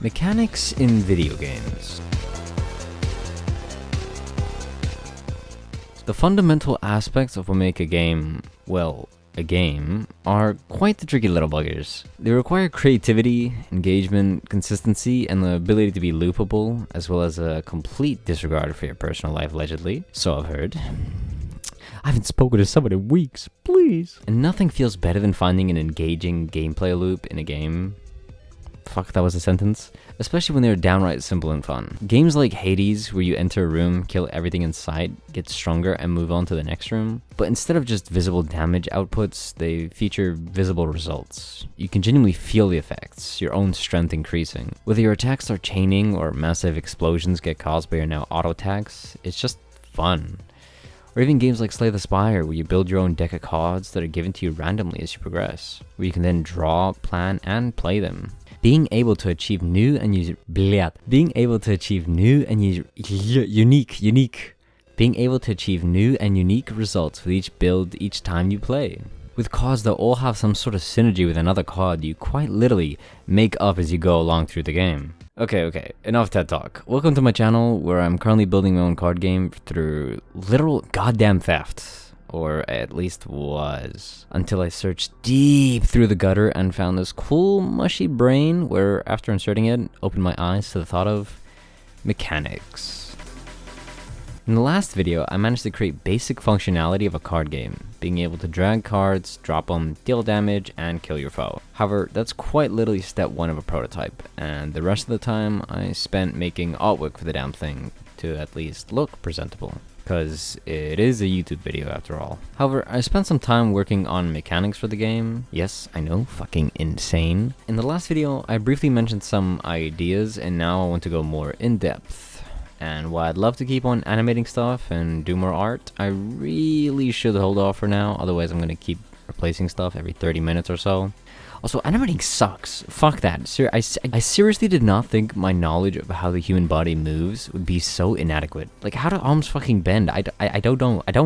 Mechanics in video games. The fundamental aspects of what make a game, well, a game, are quite the tricky little buggers. They require creativity, engagement, consistency, and the ability to be loopable, as well as a complete disregard for your personal life, allegedly. So I've heard. I haven't spoken to someone in weeks, please. And nothing feels better than finding an engaging gameplay loop in a game. Fuck, that was a sentence. Especially when they're downright simple and fun. Games like Hades, where you enter a room, kill everything in sight, get stronger, and move on to the next room. But instead of just visible damage outputs, they feature visible results. You can genuinely feel the effects, your own strength increasing. Whether your attacks are chaining or massive explosions get caused by your now auto attacks, it's just fun. Or even games like Slay the Spire, where you build your own deck of cards that are given to you randomly as you progress, where you can then draw, plan, and play them. Being able to achieve new and unique results with each build each time you play. With cards that all have some sort of synergy with another card you quite literally make up as you go along through the game. Okay, enough TED Talk. Welcome to my channel, where I'm currently building my own card game through literal goddamn theft. Or at least was. Until I searched deep through the gutter and found this cool, mushy brain where, after inserting it, opened my eyes to the thought of mechanics. In the last video, I managed to create basic functionality of a card game, being able to drag cards, drop them, deal damage, and kill your foe. However, that's quite literally step 1 of a prototype, and the rest of the time I spent making artwork for the damn thing to at least look presentable. Because it is a YouTube video after all. However, I spent some time working on mechanics for the game. Yes, I know, fucking insane. In the last video, I briefly mentioned some ideas, and now I want to go more in depth. And while I'd love to keep on animating stuff and do more art, I really should hold off for now, otherwise I'm gonna keep replacing stuff every 30 minutes or so. Also, animating sucks. Fuck that. I seriously did not think my knowledge of how the human body moves would be so inadequate. Like, how do arms fucking bend? I don't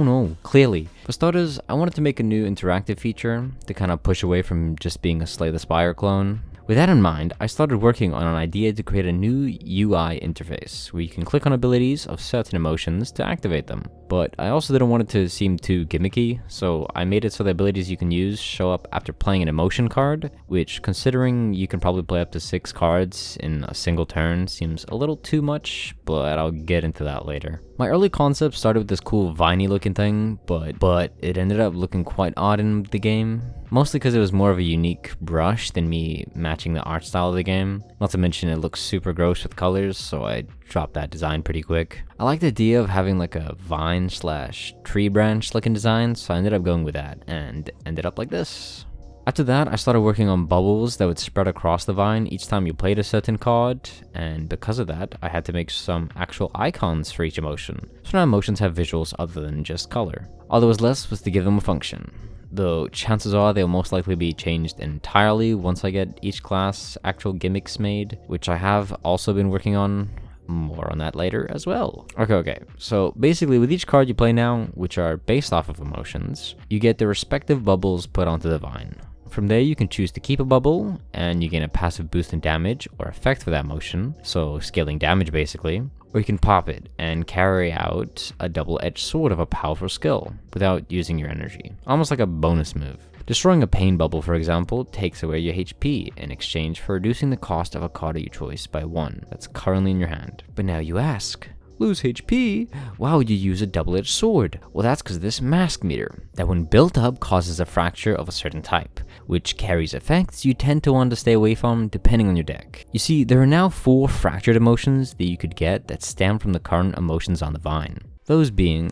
know, clearly. For starters, I wanted to make a new interactive feature to kind of push away from just being a Slay the Spire clone. With that in mind, I started working on an idea to create a new UI interface where you can click on abilities of certain emotions to activate them. But I also didn't want it to seem too gimmicky, so I made it so the abilities you can use show up after playing an emotion card, which, considering you can probably play up to 6 cards in a single turn, seems a little too much, but I'll get into that later. My early concept started with this cool viney looking thing, but it ended up looking quite odd in the game. Mostly because it was more of a unique brush than me matching the art style of the game. Not to mention it looks super gross with colors, so I dropped that design pretty quick. I like the idea of having like a vine / tree branch looking design, so I ended up going with that, and ended up like this. After that, I started working on bubbles that would spread across the vine each time you played a certain card, and because of that, I had to make some actual icons for each emotion, so now emotions have visuals other than just color. All that was left was to give them a function, though chances are they'll most likely be changed entirely once I get each class actual gimmicks made, which I have also been working on. More on that later as well. Okay, so basically with each card you play now, which are based off of emotions, you get the respective bubbles put onto the vine. From there you can choose to keep a bubble, and you gain a passive boost in damage or effect for that motion, so scaling damage basically, or you can pop it and carry out a double-edged sword of a powerful skill without using your energy, almost like a bonus move. Destroying a pain bubble, for example, takes away your HP in exchange for reducing the cost of a card of your choice by 1 that's currently in your hand. But now you ask, lose HP? Why would you use a double-edged sword? Well, that's because of this mask meter, that when built up causes a fracture of a certain type, which carries effects you tend to want to stay away from depending on your deck. You see, there are now 4 fractured emotions that you could get that stem from the current emotions on the vine. Those being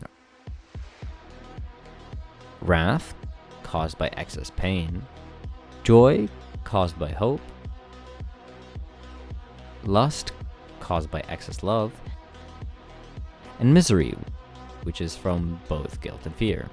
wrath, caused by excess pain, joy, caused by hope, lust, caused by excess love, and misery, which is from both guilt and fear.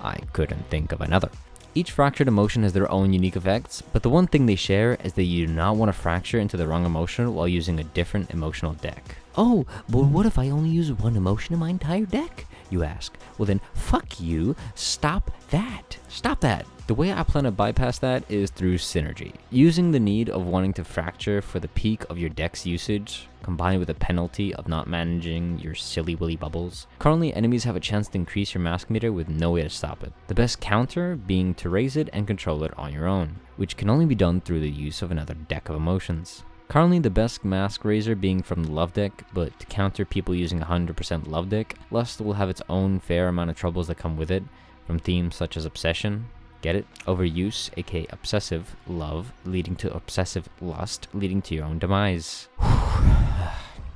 I couldn't think of another. Each fractured emotion has their own unique effects, but the one thing they share is that you do not want to fracture into the wrong emotion while using a different emotional deck. Oh, but what if I only use one emotion in my entire deck? You ask. Well then, fuck you. Stop that. Stop that. The way I plan to bypass that is through synergy. Using the need of wanting to fracture for the peak of your deck's usage, combined with the penalty of not managing your silly willy bubbles. Currently, enemies have a chance to increase your mask meter with no way to stop it. The best counter being to raise it and control it on your own, which can only be done through the use of another deck of emotions. Currently, the best mask raiser being from the love deck, but to counter people using 100% love deck, Lust will have its own fair amount of troubles that come with it, from themes such as obsession, get it? Overuse, aka obsessive love, leading to obsessive lust, leading to your own demise.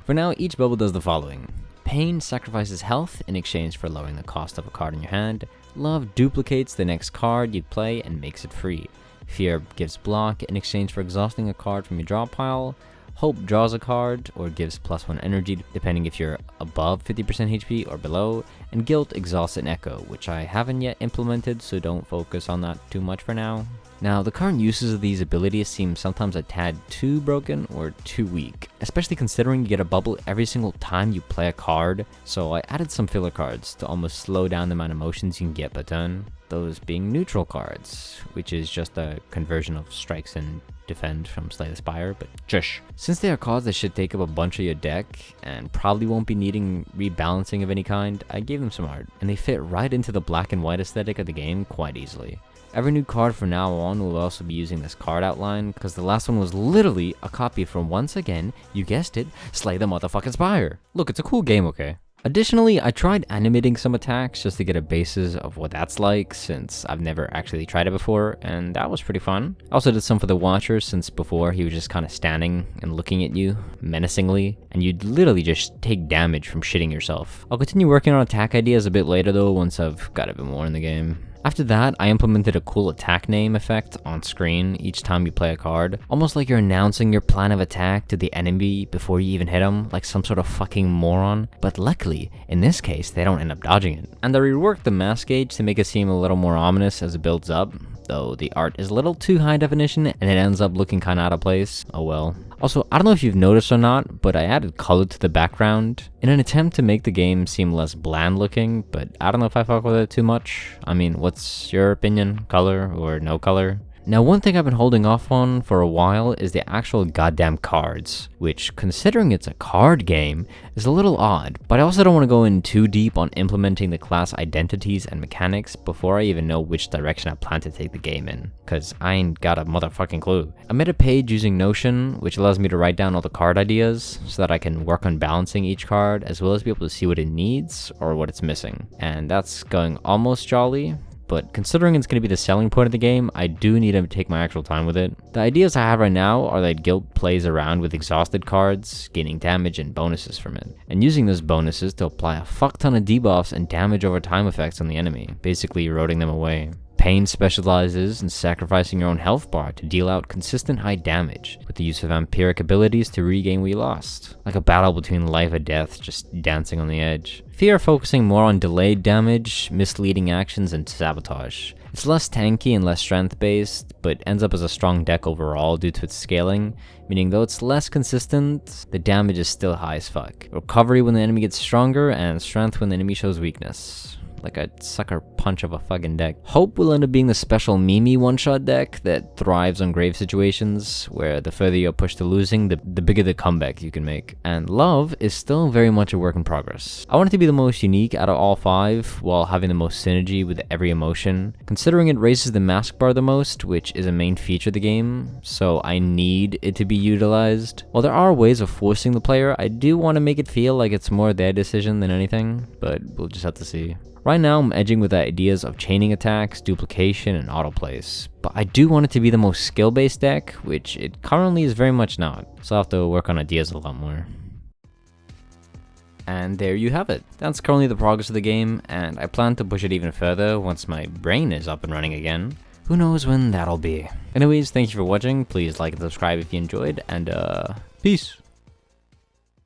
For now, each bubble does the following. Pain sacrifices health in exchange for lowering the cost of a card in your hand. Love duplicates the next card you'd play and makes it free. Fear gives block in exchange for exhausting a card from your draw pile. Hope draws a card or gives +1 energy depending if you're above 50% HP or below. And Guilt exhausts an echo, which I haven't yet implemented, so don't focus on that too much for now. Now, the current uses of these abilities seem sometimes a tad too broken or too weak, especially considering you get a bubble every single time you play a card, so I added some filler cards to almost slow down the amount of motions you can get per turn, those being neutral cards, which is just a conversion of strikes and defend from Slay the Spire, but shush. Since they are cards that should take up a bunch of your deck, and probably won't be needing rebalancing of any kind, I gave them some art, and they fit right into the black and white aesthetic of the game quite easily. Every new card from now on will also be using this card outline, because the last one was literally a copy from, once again, you guessed it, Slay the motherfucking Spire. Look, it's a cool game, okay? Additionally, I tried animating some attacks just to get a basis of what that's like, since I've never actually tried it before, and that was pretty fun. I also did some for the Watcher, since before he was just kind of standing and looking at you menacingly, and you'd literally just take damage from shitting yourself. I'll continue working on attack ideas a bit later though, once I've got a bit more in the game. After that, I implemented a cool attack name effect on screen each time you play a card, almost like you're announcing your plan of attack to the enemy before you even hit them, like some sort of fucking moron. But luckily, in this case, they don't end up dodging it. And I reworked the mask gauge to make it seem a little more ominous as it builds up, though the art is a little too high definition and it ends up looking kinda out of place. Oh well. Also, I don't know if you've noticed or not, but I added color to the background in an attempt to make the game seem less bland looking, but I don't know if I fuck with it too much. I mean, what's your opinion? Color or no color? Now, one thing I've been holding off on for a while is the actual goddamn cards, which, considering it's a card game, is a little odd, but I also don't want to go in too deep on implementing the class identities and mechanics before I even know which direction I plan to take the game in, cause I ain't got a motherfucking clue. I made a page using Notion, which allows me to write down all the card ideas, so that I can work on balancing each card, as well as be able to see what it needs, or what it's missing. And that's going almost jolly. But considering it's going to be the selling point of the game, I do need to take my actual time with it. The ideas I have right now are that Guilt plays around with exhausted cards, gaining damage and bonuses from it, and using those bonuses to apply a fuck ton of debuffs and damage over time effects on the enemy, basically eroding them away. Pain specializes in sacrificing your own health bar to deal out consistent high damage, with the use of vampiric abilities to regain what you lost. Like a battle between life and death, just dancing on the edge. Fear focusing more on delayed damage, misleading actions, and sabotage. It's less tanky and less strength based, but ends up as a strong deck overall due to its scaling, meaning though it's less consistent, the damage is still high as fuck. Recovery when the enemy gets stronger, and strength when the enemy shows weakness. Like a sucker punch of a fucking deck. Hope will end up being the special Mimi one-shot deck that thrives on grave situations, where the further you're pushed to losing, the bigger the comeback you can make. And Love is still very much a work in progress. I want it to be the most unique out of all 5, while having the most synergy with every emotion, considering it raises the mask bar the most, which is a main feature of the game, so I need it to be utilized. While there are ways of forcing the player, I do want to make it feel like it's more their decision than anything, but we'll just have to see. Right now, I'm edging with the ideas of chaining attacks, duplication, and autoplays, but I do want it to be the most skill-based deck, which it currently is very much not, so I'll have to work on ideas a lot more. And there you have it. That's currently the progress of the game, and I plan to push it even further once my brain is up and running again. Who knows when that'll be. Anyways, thank you for watching, please like and subscribe if you enjoyed, and peace!